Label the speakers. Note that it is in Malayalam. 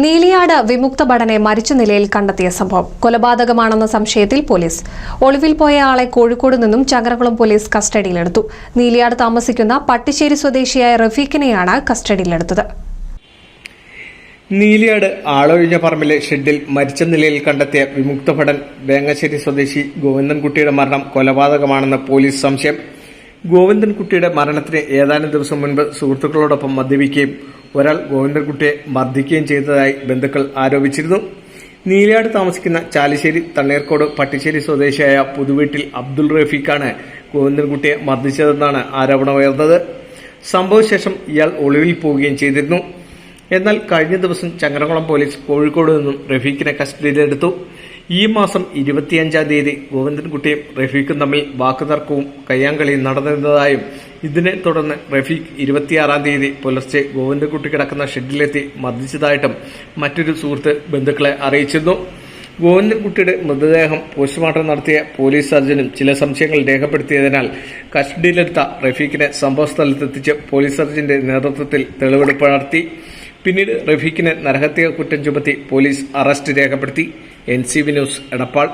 Speaker 1: നീലിയാട് വിമുക്ത ഭടനെ മരിച്ച നിലയിൽ കണ്ടെത്തിയ സംഭവം കൊലപാതകമാണെന്ന സംശയത്തിൽ പോലീസ്. ഒളിവിൽ പോയ ആളെ കോഴിക്കോട് നിന്നും ചങ്ങരകുളം പോലീസ് കസ്റ്റഡിയിലെടുത്തു. നീലിയാട് താമസിക്കുന്ന പട്ടിശ്ശേരി സ്വദേശിയായ റഫീഖിനെയാണ് കസ്റ്റഡിയിലെടുത്തത്.
Speaker 2: നീലിയാട് ആളൊഴിഞ്ഞ പറമ്പിലെ ഷെഡിൽ മരിച്ച നിലയിൽ കണ്ടെത്തിയ വിമുക്ത ഭടൻ വേങ്ങശ്ശേരി സ്വദേശി ഗോവിന്ദൻകുട്ടിയുടെ മരണം കൊലപാതകമാണെന്ന് പോലീസ് സംശയം. ഗോവിന്ദൻകുട്ടിയുടെ മരണത്തിന് ഏതാനും ദിവസം മുൻപ് സുഹൃത്തുക്കളോടൊപ്പം മദ്യപിക്കുകയും ഒരാൾ ഗോവിന്ദൻകുട്ടിയെ മർദ്ദിക്കുകയും ചെയ്തതായി ബന്ധുക്കൾ ആരോപിച്ചിരുന്നു. നീലിയാട് താമസിക്കുന്ന ചാലിശ്ശേരി തണ്ണീർക്കോട് പട്ടിശ്ശേരി സ്വദേശിയായ പുതുവീട്ടിൽ അബ്ദുൾ റഫീഖാണ് ഗോവിന്ദൻകുട്ടിയെ മർദ്ദിച്ചതെന്നാണ് ആരോപണമുയർന്നത്. സംഭവശേഷം ഇയാൾ ഒളിവിൽ പോവുകയും ചെയ്തിരുന്നു. എന്നാൽ കഴിഞ്ഞ ദിവസം ചങ്ങരകുളം പോലീസ് കോഴിക്കോട് നിന്നും റഫീഖിനെ കസ്റ്റഡിയിലെടുത്തു. ഈ മാസം 25-ാം തീയതി ഗോവിന്ദൻകുട്ടിയും റഫീഖും തമ്മിൽ വാക്കുതർക്കവും കയ്യാങ്കളിയും നടന്നിരുന്നതായും ഇതിനെ തുടർന്ന് റഫീഖ് 26-ാം തീയതി പുലർച്ചെ ഗോവിന്ദൻകുട്ടി കിടക്കുന്ന ഷെഡിലെത്തി മർദ്ദിച്ചതായിട്ടും മറ്റൊരു സുഹൃത്ത് ബന്ധുക്കളെ അറിയിച്ചിരുന്നു. ഗോവിന്ദൻകുട്ടിയുടെ മൃതദേഹം പോസ്റ്റ്മോർട്ടം നടത്തിയ പോലീസ് സർജനും ചില സംശയങ്ങൾ രേഖപ്പെടുത്തിയതിനാൽ കസ്റ്റഡിയിലെടുത്ത റഫീഖിനെ സംഭവസ്ഥലത്തെത്തിച്ച് പോലീസ് സർജന്റെ നേതൃത്വത്തിൽ തെളിവെടുപ്പ് നടത്തി. പിന്നീട് റഫീഖിനെ നരഹത്യ കുറ്റം ചുമത്തി പോലീസ് അറസ്റ്റ് രേഖപ്പെടുത്തി. NCV news Edappal.